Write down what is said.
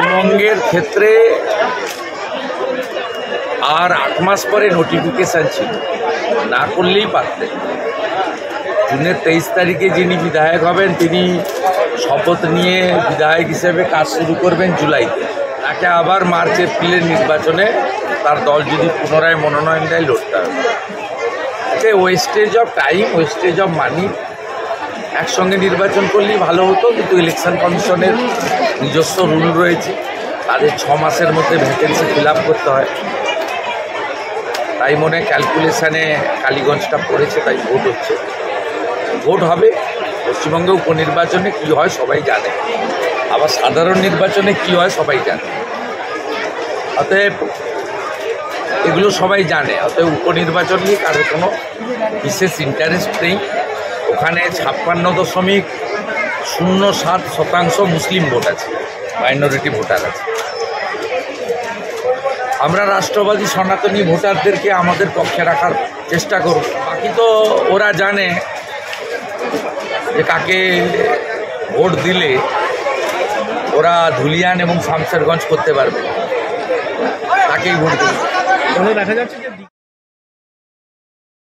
পশ্চিমবঙ্গের ক্ষেত্রে আর ৮ মাস পরে নোটিফিকেশান ছিল, না করলেই পারতেন। জুনের 23 তারিখে যিনি বিধায়ক হবেন তিনি শপথ নিয়ে বিধায়ক হিসেবে কাজ শুরু করবেন জুলাইতে। তাকে আবার মার্চ এপ্রিলের নির্বাচনে তার দল যদি পুনরায় মনোনয়ন দেয় লড়তে হবে। এতে wastage of time, wastage of money. একসঙ্গে নির্বাচন করলেই ভালো হতো, কিন্তু ইলেকশন কমিশনের নিজস্ব রুল রয়েছে, তাদের 6 মাসের মধ্যে ভ্যাকেন্সি ফিল আপ করতে হয়। তাই মনে ক্যালকুলেশানে কালীগঞ্জটা পড়েছে, তাই ভোট হচ্ছে। ভোট হবে। পশ্চিমবঙ্গে উপনির্বাচনে কী হয় সবাই জানে, আবার সাধারণ নির্বাচনে কী হয় সবাই জানে। অতএব এগুলো সবাই জানে, অতএব উপনির্বাচন নিয়ে কারোর কোনো বিশেষ ইন্টারেস্ট নেই। ওখানে 56.07% মুসলিম ভোট আছে, মাইনরিটি ভোটার আছে। আমরা রাষ্ট্রবাদী সনাতনী ভোটারদেরকে আমাদের পক্ষে রাখার চেষ্টা করব। বাকি তো ওরা জানে যে কাকে ভোট দিলে ওরা ধুলিয়ান এবং শামশেরগঞ্জ করতে পারবে, তাকেই ভোট দেবে। দেখা যাচ্ছে যে